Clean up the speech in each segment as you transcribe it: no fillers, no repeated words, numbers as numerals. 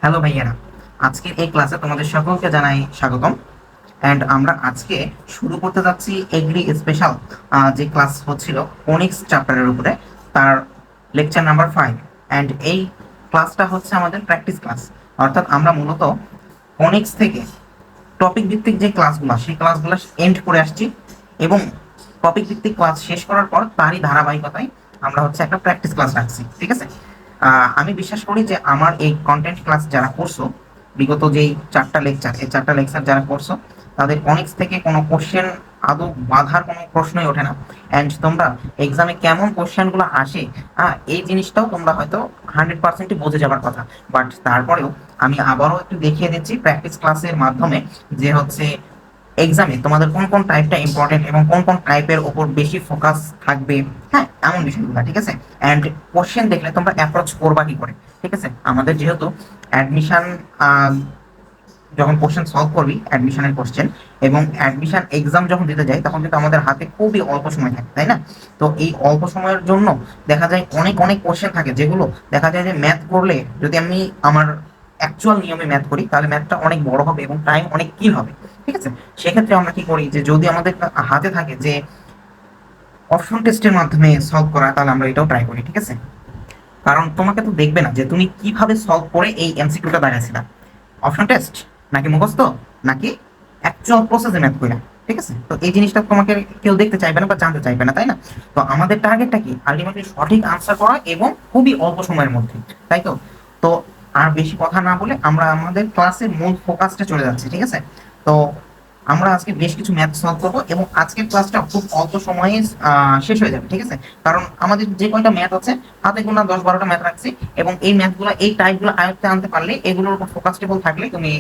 Hello ভাইয়ারা, আজকের এই ক্লাসে তোমাদের সকলকে জানাই স্বাগতম। অ্যান্ড আমরা আজকে শুরু করতে যাচ্ছি এগ্রি স্পেশাল যে ক্লাস হচ্ছিল ফোনিক্স চ্যাপ্টারের উপরে, তার লেকচার নাম্বার 5। অ্যান্ড এই ক্লাসটা হচ্ছে আমাদের প্র্যাকটিস ক্লাস, অর্থাৎ আমরা মূলত ফোনিক্স থেকে টপিক ভিত্তিক যে ক্লাসগুলো সেই ক্লাসগুলো এন্ড করে আসছি, এবং টপিক ভিত্তিক ক্লাস শেষ করার পর তারই ধারাবাহিকতায় আমরা হচ্ছে একটা প্র্যাকটিস ক্লাস রাখছি। ঠিক আছে, আমি বিশ্বাস করি যে আমার এই কন্টেন্ট ক্লাস যারা করছো, বিগত যেই এই 4টা লেকচার যারা করছো, তাদের অনেক্স থেকে কোনো কোশ্চেন আদৌ বাধার কোনো প্রশ্নই ওঠে না। অ্যান্ড তোমরা এক্সামে কেমন কোশ্চেনগুলো আসে এই জিনিসটাও তোমরা হয়তো 100%ই বুঝে যাবার কথা। বাট তারপরেও আমি আবারও একটু দেখিয়ে দিচ্ছি প্র্যাকটিস ক্লাসের মাধ্যমে যে হচ্ছে এক্সামে তোমাদের কোন কোন টাইপটা ইম্পর্টেন্ট এবং কোন কোন টাইপের ওপর বেশি ফোকাস থাকবে, হ্যাঁ এমন বিষয়গুলো। ঠিক আছে, অ্যান্ড কোশ্চেন দেখলে তোমরা অ্যাপ্রোচ করবা কি করে। ঠিক আছে, আমাদের যেহেতু অ্যাডমিশন, যখন কোশ্চেন সলভ করবি অ্যাডমিশনের কোশ্চেন এবং অ্যাডমিশন এক্সাম যখন দিতে যাই, তখন কিন্তু আমাদের হাতে খুবই অল্প সময় থাকে, তাই না? তো এই অল্প সময়ের জন্য দেখা যায় অনেক অনেক কোশ্চেন থাকে, যেগুলো দেখা যায় যে ম্যাথ করলে, যদি আমি আমার অ্যাকচুয়াল নিয়মে ম্যাথ করি, তাহলে ম্যাথটা অনেক বড় হবে এবং টাইম অনেক কিল হবে। ঠিক আছে, সেক্ষেত্রে আমরা কি করি, যে যদি আমাদের হাতে থাকে যে অপশন টেস্টের মাধ্যমে সলভ করা, তাহলে আমরা এটাও ট্রাই করি। ঠিক আছে, কারণ তোমাকে তো দেখবে না যে তুমি কিভাবে সলভ করে এই এমসিকিউটা দাঁড়িয়েছিলা, অপশন টেস্ট নাকি মুখস্থ নাকি অ্যাকচুয়াল প্রসেসে ম্যাথ কইরা। ঠিক আছে, তো এই জিনিসটা তোমাকে কেউ দেখতে চাইবে না বা জানতে চাইবে না, তাই না? তো আমাদের টার্গেটটা কি, আলটিমেটলি সঠিক আনসার করা এবং খুবই অল্প সময়ের মধ্যে, তাই তো? তো আর বেশি কথা না বলে আমরা আমাদের ক্লাসের মূল ফোকাসটা চলে যাচ্ছি। ঠিক আছে, তো আমরা আজকে বেশ কিছু ম্যাথ সলভ করবো এবং আজকের ক্লাসটা খুব অল্প সময়ে শেষ হয়ে যাবে। ঠিক আছে, কারণ আমাদের যে কয়টা ম্যাথ আছে, হাতে গোনা 10-12টা ম্যাথ রাখছি, এবং এই ম্যাথগুলো, এই টাইপগুলো আয়ত্তে আনতে পারলে, এগুলোর উপর ফোকাসটেবল থাকলে তুমি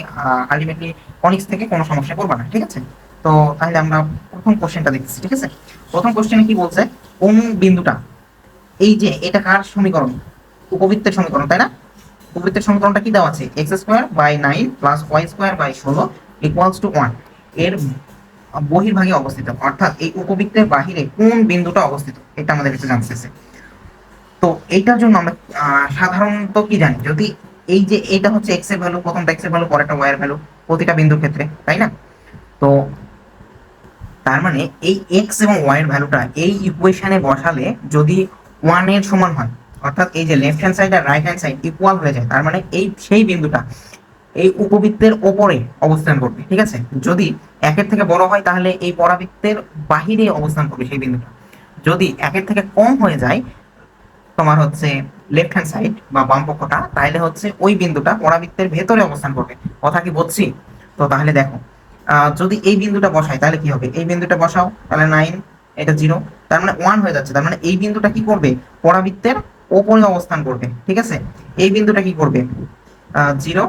আলটিমেটলি ফনিক্স থেকে কোনো সমস্যা করবে না। ঠিক আছে, তো তাহলে আমরা প্রথম কোশ্চেনটা দেখতেছি। ঠিক আছে, প্রথম কোশ্চেনে কি বলছে, কোন বিন্দুটা, এই যে এটা কার সমীকরণ, উপবৃত্তের সমীকরণ, তাই না? উপবৃত্তের সমীকরণটা কি দেওয়া আছে, x²/9 + y²/16 = 1 এর বহির্ভাগে অবস্থিত, অর্থাৎ এই উপবৃত্তের বাহিরে কোন বিন্দুটা অবস্থিত, এটা আমাদের কাছে জানতে চাইছে। তো এইটার জন্য আমরা সাধারণত কি জানি, যদি এই যে এটা হচ্ছে এক্স এর ভ্যালু, প্রথমটা এক্স এর ভ্যালু, পরেরটা ওয়াই এর ভ্যালু, প্রতিটা বিন্দুর ক্ষেত্রে, তাই না? তো তার মানে এই এক্স এবং ওয়াই এর ভ্যালুটা এই ইকুয়েশনে বসালে যদি 1 এর সমান হয়, অর্থাৎ এই যে লেফট হ্যান্ড সাইড আর রাইট হ্যান্ড সাইড ইকুয়াল হয়ে যায়, তার মানে এই সেই বিন্দুটা এই উপবৃত্তের ওপরে অবস্থান করবে। ঠিক আছে, যদি 1-এর থেকে বড় হয়, তাহলে এই পরাবৃত্তের বাহিরে অবস্থান করবে সেই বিন্দুটা। যদি 1-এর থেকে কম হয়ে যায় তোমার হচ্ছে লেফট হ্যান্ড সাইড বা বাম পক্ষটা, তাহলে হচ্ছে ওই বিন্দুটা পরাবৃত্তের ভেতরে অবস্থান করবে। কথা কি বলছি? তো তাহলে দেখো, যদি এই বিন্দুটা বসাই তাহলে কি হবে, এই বিন্দুটা বসাও, তাহলে 9, এটা 0, তার মানে 1 হয়ে যাচ্ছে। তার মানে এই বিন্দুটা কি করবে, পরাবৃত্তের ওপরে অবস্থান করবে। ঠিক আছে, এই বিন্দুটা কি করবে, 0,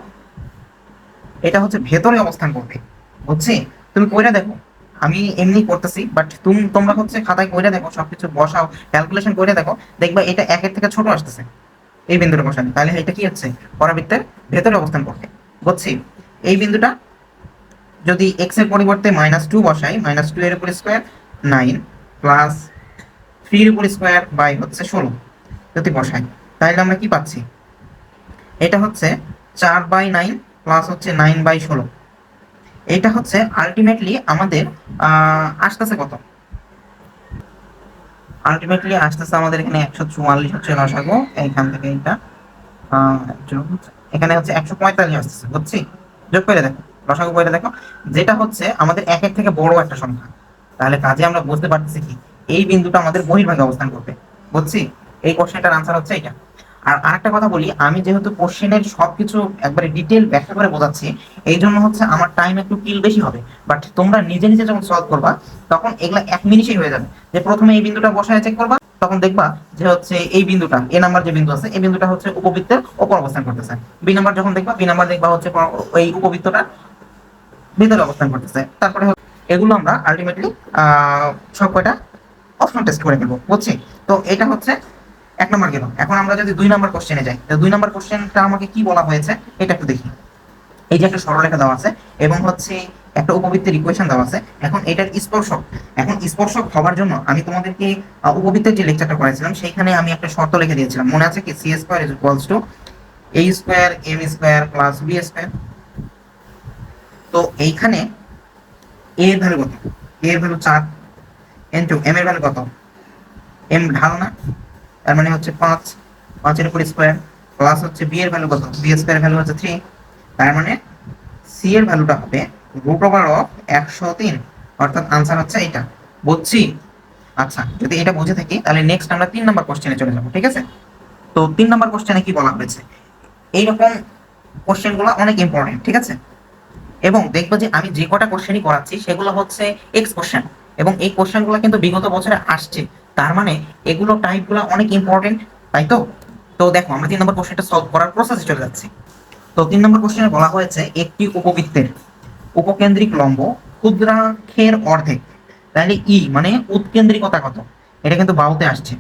এটা হচ্ছে ভেতরে অবস্থান করবে। বুঝছি? তুমি কইরা দেখো, আমি এমনি করতেছি, বাট তোমরা হচ্ছে খাতায় কইরা দেখো, সবকিছু বসাও, ক্যালকুলেশন করে দেখো, দেখবা এটা 1-এর থেকে ছোট আসতেছে এই বিন্দুটা বসালে, তাহলে এটা কি হচ্ছে, পরাবৃত্তের ভেতরে অবস্থান করবে। বুঝছি? এই বিন্দুটা যদি x এর পরিবর্তে -2 বসাই, -2 এর উপর স্কয়ার 9 প্লাস 3 এর উপর স্কয়ার বাই হচ্ছে 16 যদি বসাই, তাহলে আমরা কি পাচ্ছি, এটা হচ্ছে 4/9 প্লাস হচ্ছে 9/16। এটা হচ্ছে আলটিমেটলি আমাদের আসতেছে কত, আলটিমেটলি আসতেছে আমাদের এখানে 144 হচ্ছে লসাগু, এইখান থেকে এটা এখানে হচ্ছে 145 আসতেছে। বুঝছি? যোগ করে দেখো, লসাগু করে দেখো, যেটা হচ্ছে আমাদের 1-এর থেকে বড় একটা সংখ্যা। তাহলে কাজে আমরা বুঝতে পারতেছি কি, এই বিন্দুটা আমাদের বহির্ভাগে অবস্থান করবে। বুঝছি? এই কোশ্চেনটার আনসার হচ্ছে এটা। আর আরেকটা কথা বলি, আমি যেহেতু কোশ্চেনের সবকিছু একবারে ডিটেল ব্যাখ্যা করে বোঝাচ্ছি, এই জন্য হচ্ছে আমার টাইম একটু কিল বেশি হবে। বাট তোমরা নিজে নিজে যখন সলভ করবা, তখন এগুলা 1 মিনিটেই হয়ে যাবে। যে প্রথমে এই বিন্দুটা বসায় চেক করবা, তখন দেখবা যে হচ্ছে এই বিন্দুটা, এ নাম্বার যে বিন্দু আছে, এই বিন্দুটা হচ্ছে উপবৃত্তের ওপর অবস্থান করতেছে। বি নাম্বার যখন দেখবা, বি নাম্বার দেখবা হচ্ছে এই উপবৃত্তটা ভিতরে অবস্থান করতেছে। তারপরে এগুলো আমরা আলটিমেটলি সব কয়টা অপশন টেস্ট করে ফেলবো। বুঝছি? তো এটা হচ্ছে 1 নাম্বার গেল। এখন আমরা যদি 2 নাম্বার কোশ্চেনে যাই, তো 2 নাম্বার কোশ্চেনটা আমাকে কি বলা হয়েছে এটা একটু দেখি। এই যে একটা সরলরেখা দেওয়া আছে এবং হচ্ছে একটা উপবৃত্তের ইকুয়েশন দেওয়া আছে। এখন এটার স্পর্শক, এখন স্পর্শক হবার জন্য আমি তোমাদেরকে উপবৃত্তের যে লেকচারটা করেছিলাম, সেইখানে আমি একটা শর্ত লিখে দিয়েছিলাম, মনে আছে কি, c² = a square m square plus b square. তো এইখানে এ এর ভ্যালু কত? এ এর ভ্যালু 4 ইন্টু এম এর ভ্যালু কত? এম ঢাল না, তার মানে হচ্ছে 5, 5 এর উপর স্কোয়ার প্লাস হচ্ছে বি এর ভ্যালু কত? বি স্কোয়ার ভ্যালু হচ্ছে 3, তার মানে সি এর ভ্যালুটা হবে রুট ওভার অফ 103, অর্থাৎ আনসার হচ্ছে এটা। বুঝছি? আচ্ছা, যদি এটা বুঝে থাকি তাহলে নেক্সট আমরা 3 নাম্বার কোশ্চেনে চলে যাব, ঠিক আছে? তো 3 নাম্বার কোশ্চেনে কি বলা হয়েছে, এইরকম কোশ্চেনগুলো অনেক ইম্পর্টেন্ট, ঠিক আছে? এবং দেখবো যে আমি যে কটা কোশ্চেনই করাচ্ছি সেগুলো হচ্ছে এক্স কোশ্চেন, এবং এই কোশ্চেনগুলো কিন্তু বিগত বছরে আসছে, তার মানে এগুলো টাইপগুলো অনেক ইম্পর্টেন্ট, তাই তো? তো দেখো আমরা 3 নম্বর কোশ্চেনটা সলভ করার প্রসেসে চলে যাচ্ছি। তো 3 নম্বর কোশ্চেনে বলা হয়েছে একটি উপবৃত্তের উপকেন্দ্রিক লম্ব ক্ষুদ্রাক্ষের অর্ধেক, তাহলে ই মানে উৎকেন্দ্রিকতা কত? এটা কিন্তু বাউতে আসছে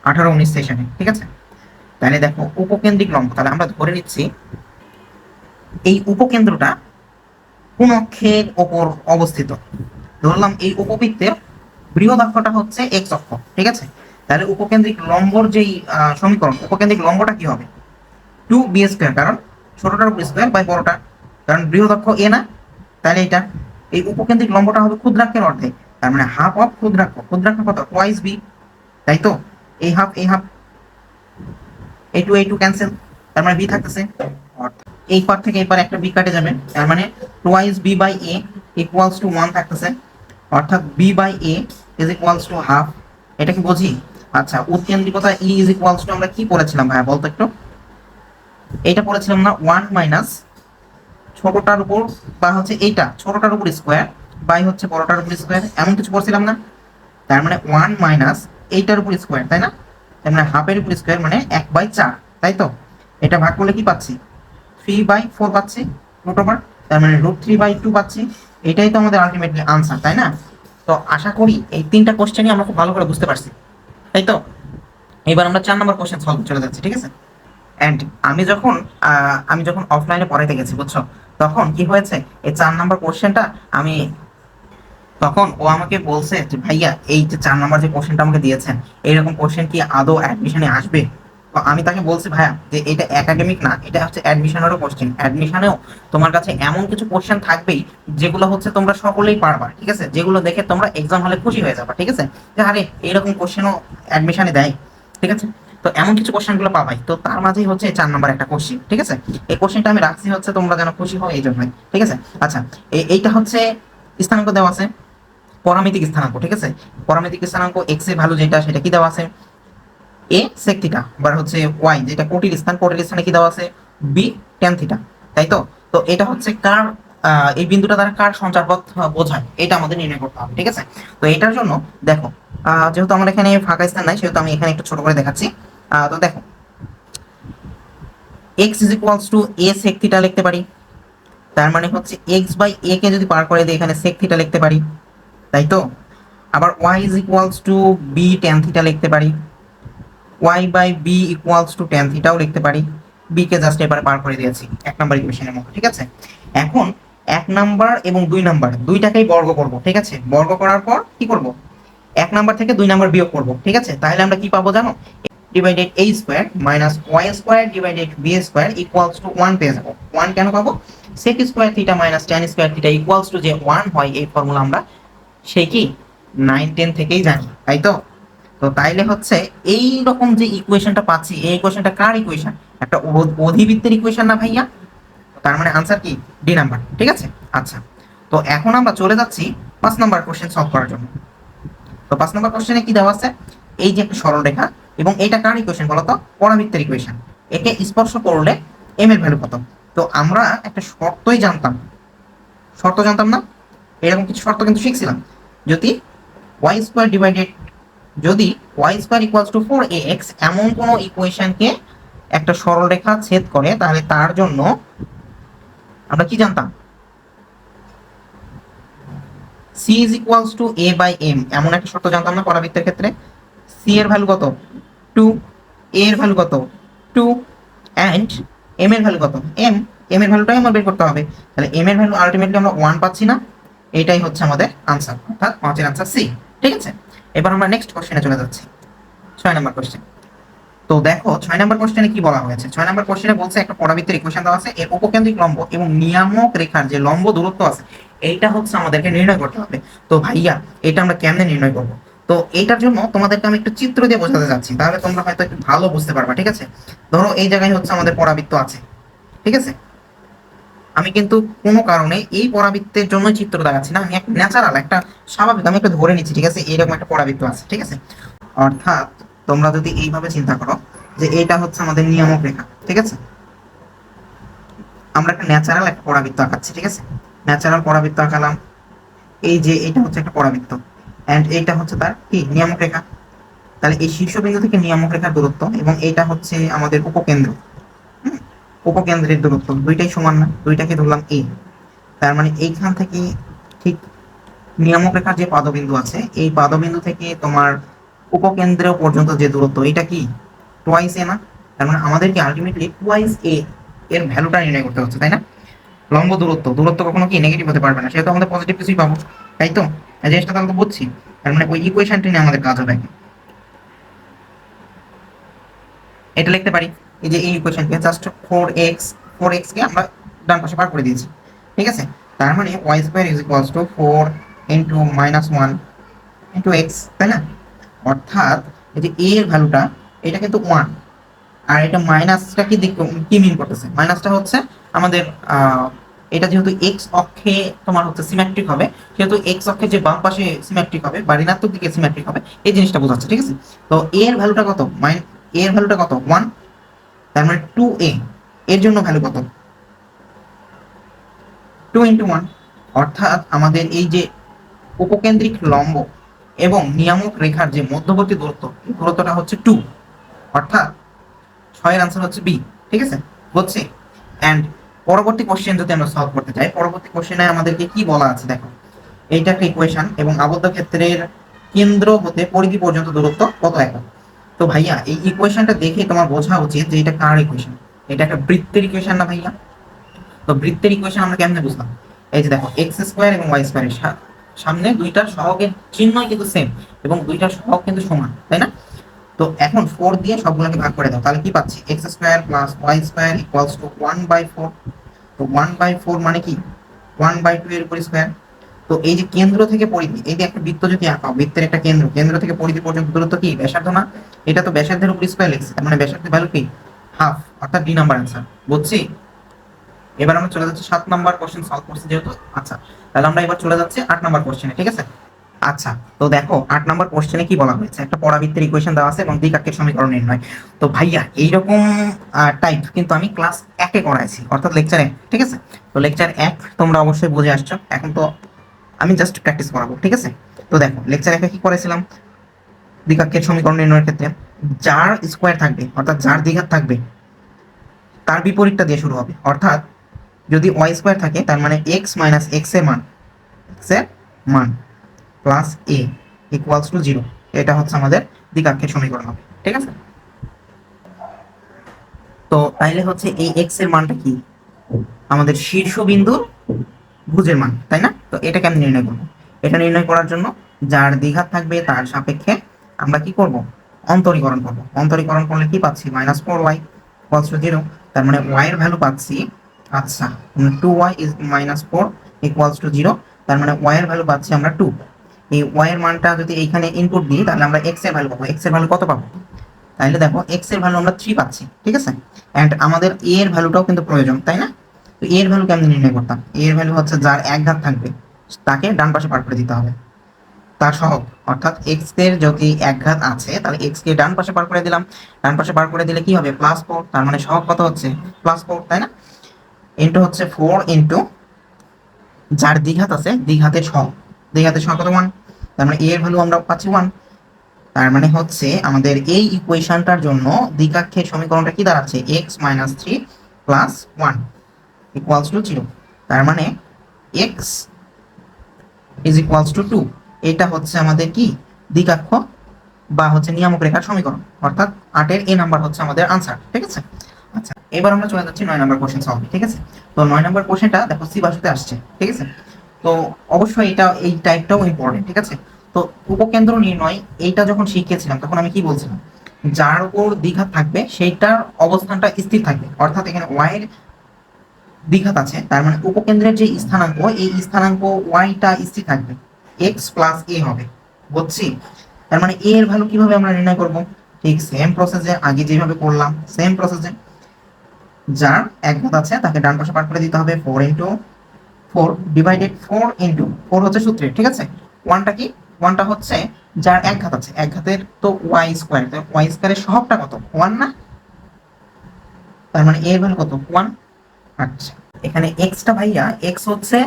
18-19 সেশনে, ঠিক আছে? তাহলে দেখো উপকেন্দ্রিক লম্ব, তাহলে আমরা ধরে নিচ্ছি এই উপকেন্দ্রটা কোন অক্ষের ওপর অবস্থিত। ধরলাম এই উপবৃত্তের বৃহদাক্ষটা হচ্ছে এক্স অক্ষ, ঠিক আছে? তাহলে উপকেন্দ্রিক লম্বর যেই সমীকরণ, উপকেন্দ্রিক লম্বটা কি হবে? 2b স্কয়ার, কারণ ছোটটার উপর স্কয়ার বাই বড়টা, কারণ বৃহদাক্ষ এ না, তাহলে এটা এই উপকেন্দ্রিক লম্বটা হবে ক্ষুদ্রাক্ষের অর্ধেক, তার মানে হাফ অফ ক্ষুদ্রাক্ষ। ক্ষুদ্রাক্ষ কত? টোয়াইস বি, তাই তো? এই হাফ এই হাফ, এই টু ক্যান্সেল, তার মানে বি থাকতেছে। এই পার থেকে এই পার একটা বি কাটে যাবে, তার মানে twice B by A equals to 1 থাকতেছে, অর্থাৎ B by A is equals to half. এটা কি বুঝি? আচ্ছা, উৎকেন্দ্রিকতা ই ইজ ইকুয়ালস টু আমরা কি পড়েছিলাম ভাইয়া বলতো একটু? এটা পড়েছিলাম না, 1 মাইনাস ছোটটার উপর, বা হচ্ছে এইটা ছোটটার উপর স্কোয়ার বাই হচ্ছে বড়টার উপর স্কোয়ার, এমন কিছু পড়ছিলাম না? তার মানে 1 মাইনাস এইটার উপর স্কোয়ার, তাই না? তার মানে হাফের উপর স্কোয়ার মানে 1/4, তাই তো? এটা ভাগ করলে কি পাচ্ছি? 3/4 পাচ্ছি রুট ওভার, তার মানে √3/2 পাচ্ছি। এটাই তো আমাদের আলটিমেটলি আনসার, তাই না? তো আশা করি এই 3টা কোশ্চেনই আমরা খুব ভালো করে বুঝতে পারছি, তাই তো? এবার আমরা 4 নম্বর কোশ্চেন সলভ চলে যাচ্ছি, ঠিক আছে? এন্ড আমি যখন অফলাইনে পড়াইতে গেছি, বুঝছো, তখন কি হয়েছে, এই 4 নম্বর কোশ্চেনটা আমি, তখন ও আমাকে বলছে যে ভাইয়া এই যে 4 নম্বর যে কোশ্চেনটা আমাকে দিয়েছেন, এইরকম কোশ্চেন কি আদৌ অ্যাডমিশনে আসবে? তো আমি তাকে বলছি ভাইয়া যে এটা একাডেমিক না, এটা হচ্ছে অ্যাডমিশনেরও কোশ্চেন। অ্যাডমিশনেও তোমার কাছে এমন কিছু কোশ্চেন থাকবেই যেগুলো হচ্ছে তোমরা সকলেই পারবা, ঠিক আছে? যেগুলো দেখে তোমরা এক্সাম হলে খুশি হয়ে যাবে, ঠিক আছে? যে আরে এরকম কোশ্চেনও অ্যাডমিশনে দেয়, ঠিক আছে? তো এমন কিছু কোশ্চেনগুলো পাবাই, তো তার মাঝেই হচ্ছে 4 নম্বর একটা কোশ্চেন, ঠিক আছে? এই কোশ্চেনটা আমি রাখছি হচ্ছে তোমরা যেন খুশি হও এই জন্যই, ঠিক আছে? আচ্ছা, এইটা হচ্ছে স্থানাঙ্ক দেওয়া আছে, পরামিতিক স্থানাঙ্ক, ঠিক আছে? পরামিতিক স্থানাঙ্ক এক্স এর ভ্যালু যেটা সেটা কি দেওয়া আছে? এ sec থিটা, আবার হচ্ছে ওয়াই যেটা কোটির স্থান, কোটির স্থানে কি দেওয়া আছে? বি tan থিটা, তাই তো? তো এটা হচ্ছে কার, এই বিন্দুটা দ্বারা কার সঞ্চারপথ বোঝায়, এটা আমাদের নির্ণয় করতে হবে, ঠিক আছে? তো এটার জন্য দেখো, যেহেতু আমার এখানে ফাঁকা স্থান নাই সেহেতু আমি এখানে একটু ছোট করে দেখাচ্ছি। তো দেখো x is equals to a sec theta লিখতে পারি, তার মানে হচ্ছে x বাই a কে যদি পার করে দিই এখানে sec থিটা লিখতে পারি, তাই তো? আবার y is equals to b tan theta লিখতে পারি, y by b equals to tan থিটাও লিখতে পারি। b কে জাস্ট এবারে পার করে দিয়েছি 1 নাম্বার ইকুয়েশনের মতো, ঠিক আছে? এখন 1 নাম্বার এবং 2 নাম্বার দুইটাকেই বর্গ করব, ঠিক আছে? বর্গ করার পর কি করব? 1 নাম্বার থেকে 2 নাম্বার বিয়োগ করব, ঠিক আছে? তাহলে আমরা কি পাবো জানো? Divided a square minus y square divided b square equals to 1 পেয়ে যাবো। 1 কেন পাবো? sec square theta minus tan square theta equals to যে 1 হয়, এই ফর্মুলা আমরা সেই কি 9 10 থেকেই জানি, তাই তো? তো তাইলে হচ্ছে এই রকম যে ইকুয়েশনটা পাচ্ছি, এই ইকুয়েশনটা কার ইকুয়েশন? একটা অধিবৃত্তের ইকুয়েশন না ভাইয়া? তার মানে আনসার কি? ডি নাম্বার, ঠিক আছে? আচ্ছা, তো এখন আমরা চলে যাচ্ছি 5 নাম্বার কোশ্চেন সলভ করার জন্য। তো 5 নাম্বার কোশ্চেনে কি দেওয়া আছে? এই যে একটা সরলরেখা, এবং এটা কার ইকুয়েশন বলতো? পরাবৃত্তের ইকুয়েশন। একে স্পর্শ করলে এম এর ভ্যালু কত? তো আমরা একটা শর্তই জানতাম, শর্ত জানতাম না? এরকম কিছু শর্ত কিন্তু শিখছিলাম। যদি ওয়াই স্কোয়ার ডিভাইডেড, যদি y square equals to 4ax এমন কোনো ইকুয়েশনকে একটা সরলরেখা ছেদ করে, তাহলে তার জন্য আমরা কি জানতাম? c is equals to a by m, এমন একটা শর্ত জানতাম না পরাবৃত্তের ক্ষেত্রে? c এর ভ্যালু কত? 2, a এর ভ্যালু কত? 2, অ্যান্ড m এর ভ্যালু কত? m, m এর ভ্যালুটাই আমার বের করতে হবে। তাহলে m এর ভ্যালু আলটিমেটলি আমরা 1 পাচ্ছি না, এটাই হচ্ছে আমাদের আনসার, অর্থাৎ পাঁচের আনসার সি, ঠিক আছে? এবার আমরা নেক্সট কোশ্চেনে চলে যাচ্ছি, 6 নাম্বার কোশ্চেন। তো দেখো 6 নম্বর কোশ্চেনে কি বলা হয়েছে। 6 নম্বর কোশ্চেনে বলছে একটা পরাবৃত্তের ইকুয়েশন দেওয়া আছে, এর উপকেন্দ্রিক লম্ব এবং নিয়ামক রেখার যে লম্ব দূরত্ব আছে এইটা হচ্ছে আমাদেরকে নির্ণয় করতে হবে। তো ভাইয়া এটা আমরা কেমনে নির্ণয় করব? তো এইটার জন্য তোমাদেরকে আমি একটু চিত্র দিয়ে বোঝাতে যাচ্ছি, তাহলে তোমরা হয়তো একটু ভালো বুঝতে পারবা। ঠিক আছে, ধরো এই জায়গায় হচ্ছে আমাদের পরাবৃত্ত আছে, ঠিক আছে। আমি কিন্তু কোনো কারণে এই পরাবৃত্তের জন্য চিত্র দেখাচ্ছি না, আমি একটা ন্যাচারাল একটা স্বাভাবিক আমি একটা ধরে নিচ্ছি, ঠিক আছে, এরকম একটা পরাবৃত্ত আছে, ঠিক আছে। অর্থাৎ তোমরা যদি এইভাবে চিন্তা করো যে এটা হচ্ছে আমাদের নিয়ামক রেখা, ঠিক আছে, আমরা একটা ন্যাচারাল একটা পরাবৃত্ত আঁকাচ্ছি, ঠিক আছে, ন্যাচারাল পরাবৃত্ত আঁকালাম। এই যে এটা হচ্ছে একটা পরাবৃত্ত এন্ড এইটা হচ্ছে তার কি নিয়ামক রেখা। তাহলে এই শীর্ষবিন্দু থেকে নিয়ামক রেখার দূরত্ব এবং এটা হচ্ছে আমাদের উপকেন্দ্র, হুম, উপকেন্দ্রের দূরত্ব দুইটাই সমান না, দুইটাকে ধরলাম এ। তার মানে এইখান থেকে ঠিক নিয়ামক রেখার যে পাদবিন্দু আছে এই পাদবিন্দু থেকে তোমার উপকেন্দ্র পর্যন্ত যে দূরত্ব এটা কি টোয়াইস এ না? তার মানে আমাদেরকে আলটিমেটলি টোয়াইস এ এর ভ্যালুটা নির্ণয় করতে হচ্ছে, তাই না? লম্ব দূরত্ব, দূরত্ব কখনো কি নেগেটিভ হতে পারবে না, সেহেতু আমাদের পজিটিভ কিছুই পাবো, তাই তো? এই জিনিসটা তাহলে তো বুঝছি। তার মানে ওই ইকুয়েশনটি নিয়ে আমাদের কাজ হবে। এটা লিখতে পারি, এই যে এই ইকুয়েশনকে জাস্ট 4x কে আমরা ডান পাশে পার করে দিয়েছি, ঠিক আছে। তার মানে y square is equals two 4 into -1 into x, তাই না? অর্থাৎ এই যে a এর ভ্যালুটা এটা কিন্তু 1, আর এটা মাইনাসটা কি দিক কি মিন করতেছে? মাইনাসটা হচ্ছে আমাদের এটা যেহেতু x অক্ষে তোমার হচ্ছে সিমেট্রিক হবে, সেহেতু x অক্ষে যে বাম পাশে সিমেট্রিক হবে বা ঋণাত্মক দিকে সিমেট্রিক হবে, এই জিনিসটা বোঝাচ্ছে, ঠিক আছে। তো a এর ভ্যালুটা কত? a এর ভ্যালুটা কত? 1। তার মানে 2a এর জন্য ভ্যালু কত? 2 ইনটু 1। অর্থাৎ আমাদের এই যে উপকেন্দ্রিক লম্ব এবং নিয়ামক রেখার যে মধ্যবর্তী দূরত্ব, এই দূরত্বটা হচ্ছে 2। অর্থাৎ 6 এর আনসার হচ্ছে বি, ঠিক আছে, বুঝছি। এন্ড পরবর্তী কোশ্চেন যদি আমরা সলভ করতে চাই, পরবর্তী কোশ্চেনে আমাদেরকে কি বলা আছে দেখো। এইটা একটা ইকুয়েশন এবং আবদ্ধ ক্ষেত্রের কেন্দ্র হতে পরিধি পর্যন্ত দূরত্ব কত একক। তো ভাইয়া এই ইকুয়েশনটা দেখে তোমার বোঝা উচিত যে এটা কার ইকুয়েশন। এটা একটা বৃত্তের ইকুয়েশন না ভাইয়া? তো বৃত্তের ইকুয়েশন আমরা কেমনে বুঝলাম? এই যে দেখো এক্স স্কোয়ার এবং ওয়াই স্কোয়ারের সামনে দুইটা সহগের চিহ্নই কিন্তু সেম এবং দুইটা সহগ কিন্তু সমান, তাই না? তো এখন 4 দিয়ে সবগুলোকে ভাগ করে দাও, তাহলে কি পাচ্ছি? X square plus y square equals to 1/4। তো 1/4 মানে কি 1/2 এর উপর স্কোয়ার। তো এই যে কেন্দ্র থেকে পরিধি, এই যে একটা বৃত্ত যদি আঁকাও, বৃত্তের একটা কেন্দ্র, কেন্দ্র থেকে পরিধি পর্যন্ত দূরত্ব কি ব্যাসার্ধ না? এটা তো ব্যাসার্ধের উপর স্কোয়ার লিখছি, তার মানে ব্যাসার্ধের ভ্যালু কি হাফ, অর্থাৎ ডি নাম্বার आंसर, বুঝছি। এবার আমরা চলে যাচ্ছি 7 নাম্বার কোশ্চেন সলভ করছি যেহেতু। আচ্ছা, তাহলে আমরা এবার চলে যাচ্ছি 8 নাম্বার কোশ্চেনে, ঠিক আছে। আচ্ছা, তো দেখো 8 নাম্বার কোশ্চেনে কি বলা হয়েছে, একটা পরাবৃত্তের ইকুয়েশন দেওয়া আছে এবং দ্বিঘাতের সমীকরণ নির্ণয়। তো ভাইয়া এইরকম টাইপ কিন্তু আমি ক্লাস 1-এ করাইছি, অর্থাৎ লেকচার 1, ঠিক আছে। তো লেকচার 1 তোমরা অবশ্যই বুঝে আসছো, এখন তো আমি জাস্ট প্র্যাকটিস করাবো, ঠিক আছে। তো দেখো লেকচার 1-এ কি করেছিলাম, দ্বিঘাতের সমীকরণ নির্ণয়ের ক্ষেত্রে যার স্কোয়ার থাকবে অর্থাৎ যার দ্বিঘাত থাকবে তার বিপরীতটা দিয়ে শুরু হবে। অর্থাৎ যদি ওয়াই স্কোয়ার থাকে তার মানে এক্স মাইনাস এক্স এর মান প্লাস এ ইকুয়ালস টু 0, এটা হচ্ছে আমাদের দ্বিঘাতের সমীকরণ হবে, ঠিক আছে। তো তাইলে হচ্ছে এই এক্স এর মানটা কি আমাদের শীর্ষবিন্দুর ভুজের মান, তাই না? তো এটা কেমন নির্ণয় করব? এটা নির্ণয় করার জন্য যার দ্বিঘাত থাকবে তার সাপেক্ষে আমরা কি করব? অন্তরীকরণ করব। অন্তরীকরণ করলে কি পাচ্ছি? -4y equals to 0। তার মানে y এর ভ্যালু পাচ্ছি, আচ্ছা, 2y ইজ -4 ইকুয়ালস টু 0। তার মানে y এর ভ্যালু পাচ্ছি আমরা 2। এই y এর মানটা যদি এইখানে ইনপুট দিই তাহলে আমরা x এর ভ্যালু পাবো। x এর ভ্যালু কত পাবো? তাহলে দেখো x এর ভ্যালু আমরা 3 পাচ্ছি, ঠিক আছে। এন্ড আমাদের a এর ভ্যালুটাও কিন্তু প্রয়োজন, তাই না? তো a এর ভ্যালু কেমনে নির্ণয় করতাম? a এর ভ্যালু হচ্ছে যার এক ঘাত থাকবে তাকে ডান পাশে পার করে দিতে হবে তার সহগ। অর্থাৎ x এর যদি এক ঘাত আছে তাহলে x কে ডান পাশে পার করে দিলাম, ডান পাশে পার করে দিলে কি হবে? +4। তার মানে সহগ কত হচ্ছে? +4, তাই না? ইনটু হচ্ছে 4 ইনটু যার দ্বিঘাত আছে দ্বিঘাতের সহগ, দ্বিঘাতের সহগ কত? 1। তার মানে a এর ভ্যালু আমরা পাচ্ছি 1। তার মানে হচ্ছে আমাদের এই ইকুয়েশনটার জন্য দ্বিঘাতের সমীকরণটা কি দাঁড়াচ্ছে? x - 3 + 1 equals to 0। তার মানে x ইজ ইকুয়ালস টু 2। এটা হচ্ছে আমাদের কি দ্বিঘাত বা হচ্ছে নিয়ামক রেখার সমীকরণ, অর্থাৎ 8-এর এ নাম্বার হচ্ছে আমাদের আনসার, ঠিক আছে। আচ্ছা, এবার আমরা চলে যাচ্ছি 9 নাম্বার কোশ্চেন সলভ, ঠিক আছে। তো 9 নাম্বার কোশ্চেনটা দেখো সি ভাষাতে আসছে, ঠিক আছে। তো অবশ্যই এটা এই টাইপটাও ইম্পর্টেন্ট, ঠিক আছে। তো উপকেন্দ্র নির্ণয় এইটা যখন শিখেছিলাম তখন আমি কি বলছিলাম যার উপর দ্বিঘাত থাকবে সেইটার অবস্থানটা স্থির থাকবে, অর্থাৎ এখানে ওয়াই এর দ্বিঘাত আছে, তার মানে উপকেন্দ্রের যে স্থানাঙ্ক, এই স্থানাঙ্ক ওয়াইটা স্থির থাকবে, এক্স প্লাস এ হবে। বুঝছি? তার মানে এ এর ভ্যালু কিভাবে আমরা নির্ণয় করব? ঠিক সেম প্রসেসে, আগে যেভাবে করলাম সেম প্রসেসে। যার এক ঘাত আছে তাকে ডান পাশে পার করে দিতে হবে 4 ডিভাইডেড 4 হচ্ছে সূত্রে, ঠিক আছে। ওয়ানটা কি? ওয়ানটা হচ্ছে যার এক ঘাত আছে, এক ঘাতের তো ওয়াই স্কোয়ার, ওয়াই স্কোয়ারের সহগটা কত? ওয়ান না? তার মানে এর ভ্যালু কত? ওয়ান। আচ্ছা, এখানে এক্সটা ভাইয়া, এক্স হচ্ছে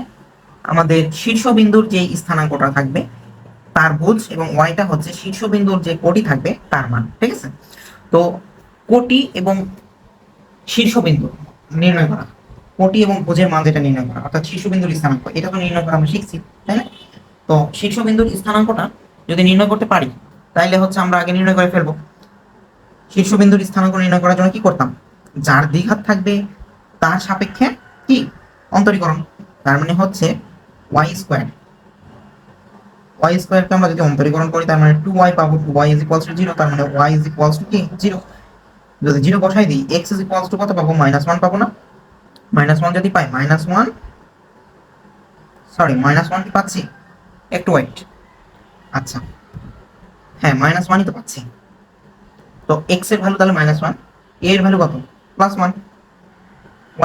আমাদের শীর্ষবিন্দুর যে স্থানাঙ্কটা থাকবে তার ভুজ, এবং ওয়াইটা হচ্ছে শীর্ষবিন্দুর যে কোটি থাকবে তার মান, ঠিক আছে। তো কোটি এবং শীর্ষবিন্দু নির্ণয় করা, কোটি এবং ভুজের মান যেটা নির্ণয় করা, অর্থাৎ শীর্ষবিন্দুর স্থানাঙ্ক, এটা তো নির্ণয় করা আমরা শিখছি, তাই না? তো শীর্ষবিন্দুর স্থানাঙ্কটা যদি নির্ণয় করতে পারি তাইলে হচ্ছে আমরা আগে নির্ণয় করে ফেলবো। শীর্ষবিন্দুর স্থানাঙ্ক নির্ণয় করার জন্য কি করতাম? যার দ্বিঘাত থাকবে তার সাপেক্ষে কি অন্তরীকরণ, তার মানে হচ্ছে ওয়াই স্কোয়ার। ওয়াই স্কোয়ারকে আমরা যদি অন্তরীকরণ করি তার মানে 2y পাবো, 2y ইজ ইকুয়ালস টু 0, তার মানে y ইজ ইকুয়ালস টু কি? 0। যদি 0 বসাই দিই x ইজ ইকুয়ালস টু কত পাবো? -1 পাবো না? -1 যদি পাই, -1, সরি -1 কি পাচ্ছি? একটু ওয়েট। আচ্ছা, হ্যাঁ -1ই তো পাচ্ছি। তো x এর ভ্যালু তাহলে -1, a এর ভ্যালু কত? +1,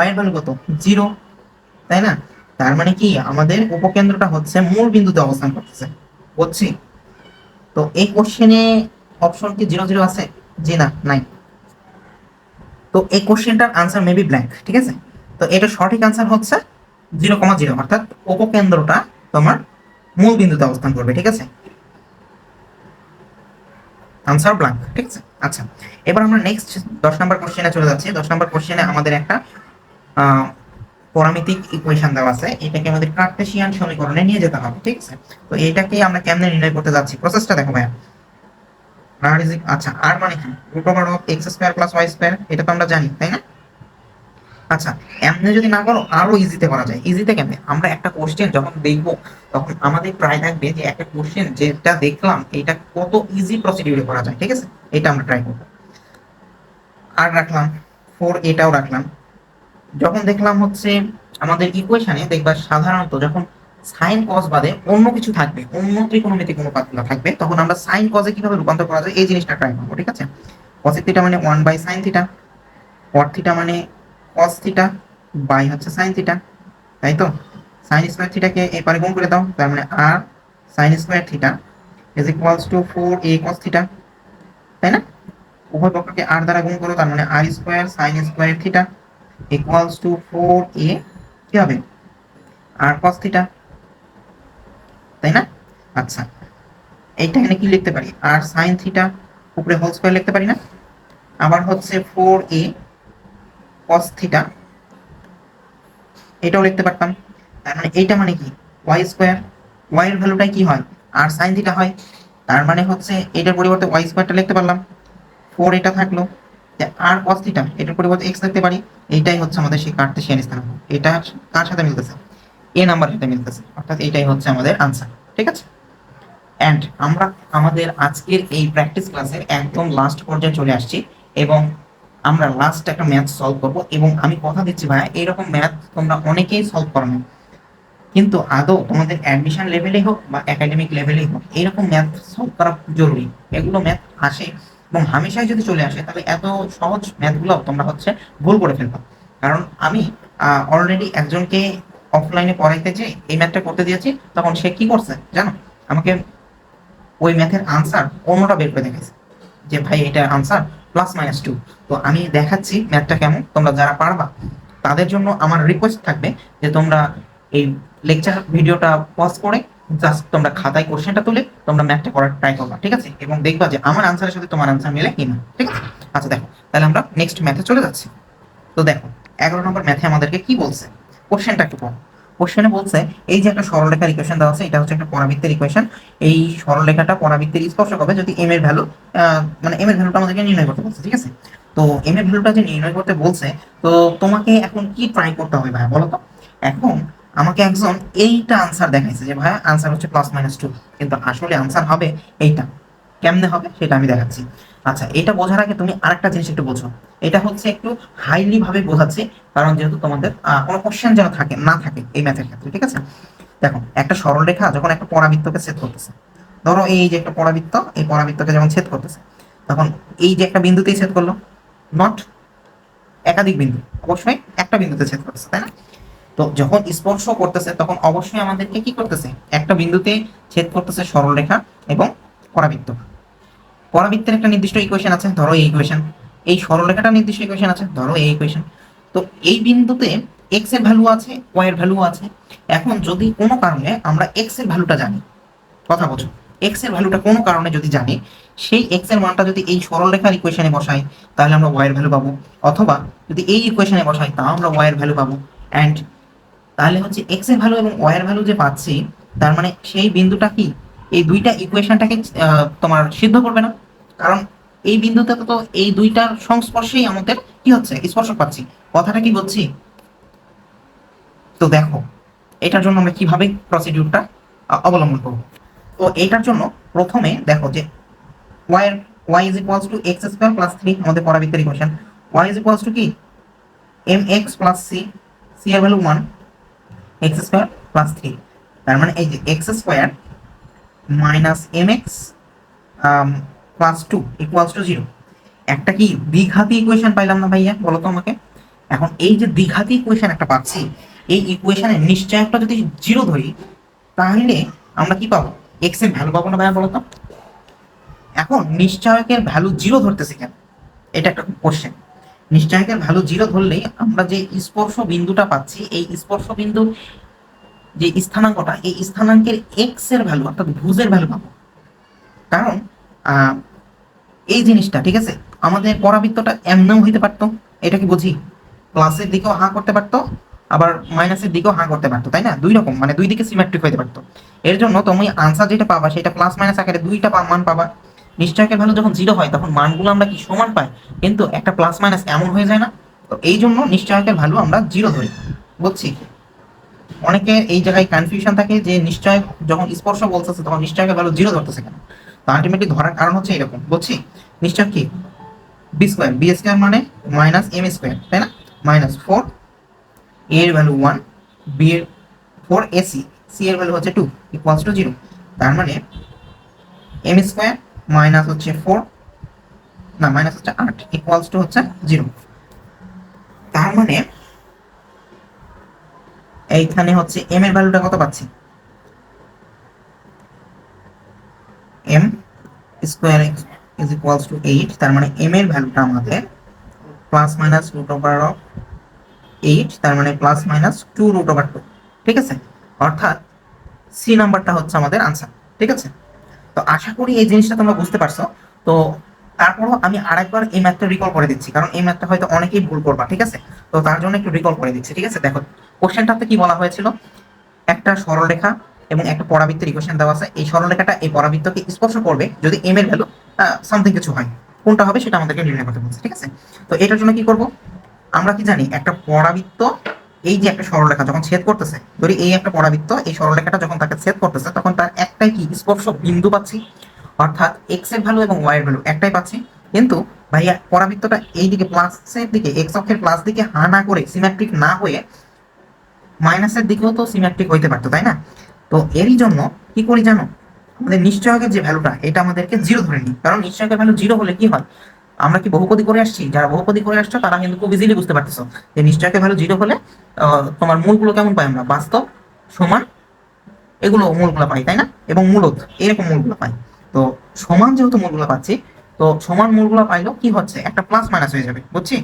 y এর ভ্যালু কত? 0, তাই না? তার মানে কি আমাদের উপকেন্দ্রটা হচ্ছে মূল বিন্দুতে অবস্থান করতেছে। বুঝছি? তো এই কোশ্চেনে অপশন কি 0 0 আছে? জি না, নাই। তো এই কোশ্চেনটার আনসার মেবি ব্ল্যাঙ্ক, ঠিক আছে। তো এটা সঠিক আনসার হচ্ছে 0,0, অর্থাৎ উপকেন্দ্রটা তোমার মূল বিন্দুতে অবস্থান করবে, ঠিক আছে। আনসার ব্ল্যাঙ্ক, ঠিক আছে। আচ্ছা, এবার আমরা নেক্সট 10 নম্বর কোশ্চেনে চলে যাচ্ছি। 10 নম্বর কোশ্চেনে আমাদের একটা পরামিতিক ইকুয়েশন দেওয়া আছে, এটাকে আমাদের কার্টেসিয়ান সমীকরণে নিয়ে যেতে হবে, ঠিক আছে। তো এটাকে আমরা কেমনে নির্ণয় করতে যাচ্ছি, প্রসেসটা দেখো ভাইয়া। আচ্ছা, আর মানে কি? √x² + y², এটা তো আমরা জানি, তাই না? আচ্ছা, এমনি যদি না করো আরো ইজিতে করা যায়। ইজিতে কেমনে? আমরা একটা কোশ্চেন যখন দেখব তখন আমাদের ট্রাই থাকবে যে একটা কোশ্চেন যেটা দেখলাম এটা কত ইজি প্রসিডিউরে করা যায়, ঠিক আছে। এটা আমরা ট্রাই করব। আর রাখলাম 4, এটাও রাখলাম। যখন দেখলাম হচ্ছে আমাদের ইকুয়েশনে দেখবা সাধারণত যখন সাইন কস বাদে অন্য কিছু থাকবে, অন্য ত্রিকোণমিতিক অনুপাতগুলো থাকবে, তখন আমরা সাইন কসে কিভাবে রূপান্তর করা যায় এই জিনিসটা ট্রাই করবো, ঠিক আছে। cos থিটা মানে 1/sin থিটা, cot থিটা মানে cos থিটা, বাই হচ্ছে sin থিটা, তাই তো। sin স্কয়ার থিটাকে এই পারে গুণ করে দাও, তার মানে r sin square theta is equals two 4a cos theta, তাই না। উভয় পক্ষকে r দ্বারা গুণ করো, তার মানে r square sin square theta equals to 4a কি হবে? r cos থিটা, তাই না। আচ্ছা, এইটা এখানে কি লিখতে পারি? r sin থিটা উপরে হোল স্কয়ার লিখতে পারি না? আবার হচ্ছে 4a cos থিটা, এটাও লিখতে পারতাম। তার মানে এইটা মানে কি? y স্কয়ার, y এর ভ্যালুটাই কি হয়? r sin থিটা হয়। তার মানে হচ্ছে এটার পরিবর্তে y স্কয়ারটা লিখতে পারলাম, 4 এটা থাকলো, r cos থিটা এটার পরিবর্তে x লিখতে পারি। এইটাই হচ্ছে আমাদের সেই কার্টেসিয়ান স্থানাঙ্ক। এটা কার সাথে মিলতেছে? a নাম্বারের সাথে মিলতেছে, অর্থাৎ এইটাই হচ্ছে আমাদের আনসার, ঠিক আছে। এন্ড আমরা আমাদের আজকের এই প্র্যাকটিস ক্লাসের একদম লাস্ট পর্যায়ে চলে আসছি, এবং আমরা লাস্ট একটা ম্যাথ সলভ করব। এবং আমি কথা দিচ্ছি ভাইয়া, এইরকম ম্যাথ তোমরা অনেকেই সলভ করো না, কিন্তু আদৌ তোমাদের অ্যাডমিশন লেভেলেই হোক বা একাডেমিক লেভেলেই হোক এইরকম ম্যাথ সলভ করা জরুরি। এগুলো ম্যাথ আসে এবং হামেশাই যদি চলে আসে তাহলে এত সহজ ম্যাথগুলো তোমরা হচ্ছে ভুল করে ফেলবা। কারণ আমি অলরেডি একজনকে অফলাইনে পড়াইতে যে এই ম্যাথটা করতে দিয়েছি, তখন সে কি করছে জানো? আমাকে ওই ম্যাথের আনসার অন্যটা বের করে দেখাইছে যে ভাই এটা আনসার +-2। তো আমি দেখাচ্ছি ম্যাথটা কেমন, তোমরা যারা পারবা তাদের জন্য আমার রিকোয়েস্ট থাকবে যে তোমরা এই লেকচার ভিডিওটা পজ করে জাস্ট তোমরা খাতায় কোশ্চেনটা তুলে তোমরা ম্যাথটা করার ট্রাই করবা, ঠিক আছে। এবং দেখবা যে আমার আনসারের সাথে তোমার আনসার মিলে কিনা, ঠিক আছে। আচ্ছা দেখো, তাহলে আমরা নেক্সট ম্যাথে চলে যাচ্ছি। তো দেখো 11 নম্বর ম্যাথে আমাদেরকে কি বলছে, কোশ্চেনটা একটু পড়ো। কোশ্চেনে বলছে এই যে একটা সরলরেখার ইকুয়েশন দেওয়া আছে, এটা হচ্ছে একটা পরাবৃত্তের ইকুয়েশন। এই সরলরেখাটা পরাবৃত্তের স্পর্শক হবে যদি এম এর ভ্যালু, মানে এম এর ভ্যালুটা আমাদেরকে নির্ণয় করতে বলছে, ঠিক আছে। তো এম এর ভ্যালুটা যে নির্ণয় করতে বলছে, তো তোমাকে এখন কি ট্রাই করতে হবে ভাইয়া বলো তো। এখন আমাকে একজন এইটা আনসার দেখাইছে যে ভাইয়া আনসার হচ্ছে +-2, কিন্তু আসলে আনসার হবে এইটা। কেমনে হবে সেটা আমি দেখাচ্ছি। আচ্ছা, এটা বোঝার আগে তুমি আরেকটা জিনিস একটু বোঝো। এটা হচ্ছে একটু হাইলি ভাবে বোঝাচ্ছি, কারণ যেহেতু তোমাদের কোনো কোশ্চেন যেন থাকে না থাকে এই ম্যাথের ক্ষেত্রে, ঠিক আছে? দেখো, একটা সরলরেখা যখন একটা পরাবৃত্তকে ছেদ করতেছে, ধরো এই যে একটা পরাবৃত্ত, এই পরাবৃত্তকে যখন ছেদ করতেছে, তখন এই যে একটা বিন্দুতেই ছেদ করলো, নট একাধিক বিন্দু, অবশ্যই একটা বিন্দুতে ছেদ করতেছে, তাই না? তো যখন স্পর্শ করতেছে তখন অবশ্যই আমাদেরকে কি করতেছে, একটা বিন্দুতে ছেদ করতেছে সরলরেখা এবং পরাবৃত্ত। পরাবৃত্তের একটা নির্দিষ্ট ইকুয়েশন আছে, ধরো এই ইকুয়েশন। এই সরলরেখাটা নির্দিষ্ট ইকুয়েশন আছে, ধরো এই ইকুয়েশন। তো এই বিন্দুতে এক্স এর ভ্যালু আছে, ওয়াই এর ভ্যালু আছে। এখন যদি কোনো কারণে আমরা এক্স এর ভ্যালুটা জানি, কথা বোঝো, এক্স এর ভ্যালুটা কোনো কারণে যদি জানি, সেই এক্স এর মানটা যদি এই সরলরেখার ইকুয়েশনে বসাই, তাহলে আমরা ওয়াই এর ভ্যালু পাবো। অথবা যদি এই ইকুয়েশনে বসাই, তাও আমরা ওয়াই এর ভ্যালু পাবো। অ্যান্ড তাহলে হচ্ছে এক্স এর ভ্যালু এবং ওয়াই এর ভ্যালু যে পাচ্ছি, তার মানে সেই বিন্দুটা কি এই দুইটা ইকুয়েশনটাকে তোমার সিদ্ধ করবে না? কারণ এই বিন্দুতে তো এই দুইটার সংস্পর্শেই আমাদের কি হচ্ছে, স্পর্শক পাচ্ছি। কথাটা কি বলছি? তো দেখো, এটার জন্য আমরা কিভাবে প্রসিডিউরটা অবলম্বন করব। তো এটার জন্য প্রথমে দেখো যে ওয়াই এর y is equals to x square plus 3, আমাদের পরাবৃত্তের equation. Y is equals to কি m x plus c, c এর ভ্যালু 1, এক্স স্কয়ার প্লাস 3। তার মানে এই যে x square minus m x plus 2 equals to 0। একটা কি দ্বিঘাতী ইকুয়েশন পাইলাম না ভাইয়া, বলো তো আমাকে। এখন এই যে দ্বিঘাতী ইকুয়েশন একটা পাচ্ছি, এই ইকুয়েশনের নিশ্চয়কটা যদি 0 ধরি, তাহলে আমরা কি পাবো, এক্স এর ভ্যালু পাবো না ভাইয়া, বলো তো। এখন নিশ্চয়কের ভ্যালু 0 ধরতেছি কেন, এটা একটা কোশ্চেন। নিশ্চয়কের ভ্যালু 0 ধরলেই আমরা যে স্পর্শ বিন্দুটা পাচ্ছি, এই স্পর্শ বিন্দুর যে স্থানাঙ্কটা, এই স্থানাঙ্কের এক্স এর ভ্যালু অর্থাৎ ভুজের ভ্যালু পাবো। কারণ এই জিনিসটা, ঠিক আছে, আমাদের পরাবৃত্তটা এমনও হইতে পারতো, এটা কি বুঝি, প্লাসের দিকেও হাঁ করতে পারতো, আবার মাইনাসের দিকেও হাঁ করতে পারতো, তাই না? দুই রকম, মানে দুই দিকে সিমেট্রিক হইতে পারতো। এর জন্য তুমি আনসার যেটা পাবা সেটা প্লাস মাইনাস আকারে দুইটা মান পাবা। নিশ্চয়কের ভ্যালু যখন 0 হয় তখন মানগুলো আমরা কি সমান পাই, কিন্তু একটা প্লাস মাইনাস এমন হয়ে যায় না? তো এই জন্য নিশ্চয়কের ভ্যালু আমরা 0 ধরি, বুঝছি। অনেকে এই জায়গায় কনফিউশন থাকে যে নিশ্চয় যখন স্পর্শ বলতেছে তখন নিশ্চয়কের ভ্যালু 0 ধরতেছে কেন। তো আলটিমেটলি ধরার কারণ হচ্ছে এরকম, বুঝছি। নিশ্চয় কি বি স্কোয়ার, বি স্কোয়ার মানে মাইনাস এম স্কোয়ার, তাই না? মাইনাস 4, এ এর ভ্যালু 1, বি এর 4 এসি, সি এর ভ্যালু হচ্ছে 2 ইকুয়ালস টু 0। তার মানে এম স্কোয়ার মাইনাস হচ্ছে 4, না মাইনাস হচ্ছে 8 ইকুয়ালস টু হচ্ছে 0। তার মানে এইখানে হচ্ছে এম এর ভ্যালুটা কত পাচ্ছি, m square is equals to 8। তার মানে এম এর ভ্যালুটা আমাদের plus minus root over of 8, তার মানে প্লাস মাইনাস 2 রুট ওভার 2, ঠিক আছে? অর্থাৎ সি নাম্বারটা হচ্ছে আমাদের আনসার, ঠিক আছে? তো আশা করি এই জিনিসটা তোমরা বুঝতে পারছো। তো তারপরও আমি আরেকবার এই ম্যাথটা রিকল করে দিচ্ছি, কারণ এই ম্যাথটা হয়তো অনেকেই ভুল করবা, ঠিক আছে? তো তার জন্য একটু রিকল করে দিচ্ছি, ঠিক আছে? দেখো, কোশ্চেনটাতে কি বলা হয়েছিল, একটা সরলরেখা এবং একটা পরাবৃত্তের ইকুয়েশন দেওয়া আছে। এই সরলরেখাটা এই পরাবৃত্তকে স্পর্শ করবে যদি এম এর ভ্যালু সামথিং কিছু হয়, কোনটা হবে সেটা আমাদেরকে নির্ণয় করতে বলছে, ঠিক আছে? তো এটার জন্য কি করব, আমরা কি জানি, একটা পরাবৃত্ত এই যে একটা সরলরেখা যখন ছেদ করতেছে, ধরি এই একটা পরাবৃত্ত, এই সরলরেখাটা যখন তাকে ছেদ করতেছে তখন তার একটাই কি স্পর্শ বিন্দু পাচ্ছি, অর্থাৎ এক্স এর ভ্যালু এবং ওয়াই এর ভ্যালু একটাই পাচ্ছি। কিন্তু ভাইয়া পরাবৃত্তটা এই দিকে প্লাসের দিকে, এক্স অক্ষের প্লাস দিকে হা না করে সিমেট্রিক না হয়ে মাইনাসের দিকেও তো সিমেট্রিক হইতে পারতো, তাই না? তো এরই জন্য কি করি জানো, আমাদের নিশ্চয়কের যে ভ্যালুটা এটা আমাদেরকে 0 ধরে নিই। কারণ নিশ্চয়কের ভ্যালু 0 হলে কি হয়, আমরা কি বহুপদী করে আসছি, যারা বহুপদী করে আসছো তারা কিন্তু খুব ইজিলি বুঝতে পারতেছো যে নিশ্চয়কের ভ্যালু 0 হলে তোমার মূলগুলো কেমন পাই আমরা, বাস্তব, সমান, এগুলো মূলগুলো পাই, তাই না? এবং মূলত এরকম মূলগুলো পাই। তো সমান যেহেতু মূলগুলো পাচ্ছি, তো সমান মূলগুলো পাইলেও কি হচ্ছে, একটা প্লাস মাইনাস হয়ে যাবে, বুঝছি।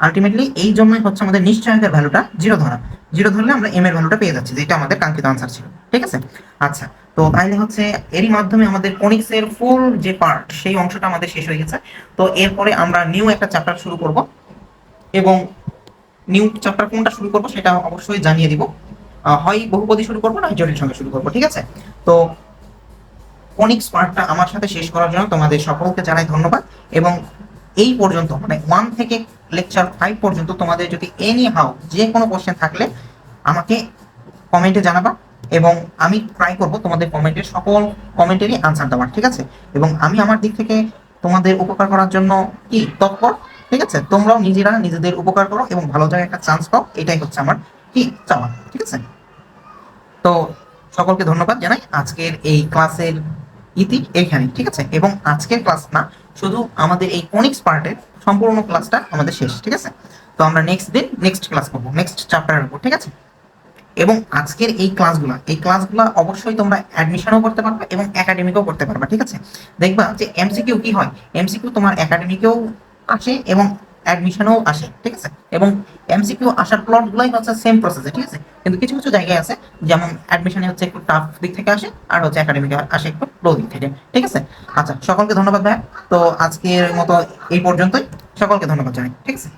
আলটিমেটলি এই জন্যই হচ্ছে আমাদের নিশ্চয়কের ভ্যালুটা 0 ধরা। 0 ধরলে আমরা এম এর ভ্যালুটা পেয়ে যাচ্ছি, যেটা আমাদের কাঙ্ক্ষিত আনসার ছিল, ঠিক আছে? আচ্ছা, তো তাইলে হচ্ছে এরই মাধ্যমে আমাদের কনিক্স এর ফুল যে পার্ট সেই অংশটা আমাদের শেষ হয়ে গেছে। তো এরপরে আমরা নিউ একটা চ্যাপ্টার শুরু করব, এবং নিউ চ্যাপ্টার কোনটা শুরু করব সেটা অবশ্যই জানিয়ে দিব। হয় বহুপদী শুরু করবো, না জটিল সংখ্যা শুরু করবো, ঠিক আছে? তো কনিক্স পার্টটা আমার সাথে শেষ করার জন্য তোমাদের সকলকে জানাই ধন্যবাদ। এবং এই পর্যন্ত মানে 1 থেকে লেকচার 5 পর্যন্ত তোমাদের যদি এনি হাউ যে কোনো কোশ্চেন থাকলে আমাকে কমেন্টে জানাবা, এবং আমি ট্রাই করব তোমাদের কমেন্টের সকল কমেন্টেরই আনসার দেওয়ার, ঠিক আছে? এবং আমি আমার দিক থেকে তোমাদের উপকার করার জন্য কি তৎপর। ঠিক আছে, তোমরাও নিজেরা নিজেদের উপকার করো এবং ভালো জায়গায় একটা চান্স পাও, এটাই হচ্ছে আমার কি চাওয়া। ঠিক আছে, তো সকলকে ধন্যবাদ জানাই। আজকের এই ক্লাসের ইতি এখানে। ঠিক আছে, এবং আজকের ক্লাস না, শুধু আমাদের এই কোনিক্স পার্টের সম্পূর্ণ ক্লাসটা আমাদের শেষ। ঠিক আছে, তো আমরা নেক্সট দিন নেক্সট ক্লাস করবো নেক্সট চ্যাপ্টারের উপর। ঠিক আছে, এবং আজকের এই ক্লাসগুলো অবশ্যই তোমরা অ্যাডমিশনও করতে পারবে এবং একাডেমিকও করতে পারবে। ঠিক আছে, দেখবা যে এমসিকিউ কি হয়, এমসিকিউ তোমার একাডেমিকেও আসে এবং অ্যাডমিশনেও আসে। ঠিক আছে, এবং এমসিকিউ আসার প্লটগুলোই হচ্ছে সেম প্রসেসে। ঠিক আছে, কিন্তু কিছু কিছু জায়গায় আছে, যেমন অ্যাডমিশনে হচ্ছে একটু টাফ দিক থেকে আসে, আর হচ্ছে একাডেমিকে আসে একটু লো দিক থেকে। ঠিক আছে, আচ্ছা সকলকে ধন্যবাদ ভাই। তো আজকের মতো এই পর্যন্তই, সকলকে ধন্যবাদ জানাই। ঠিক আছে।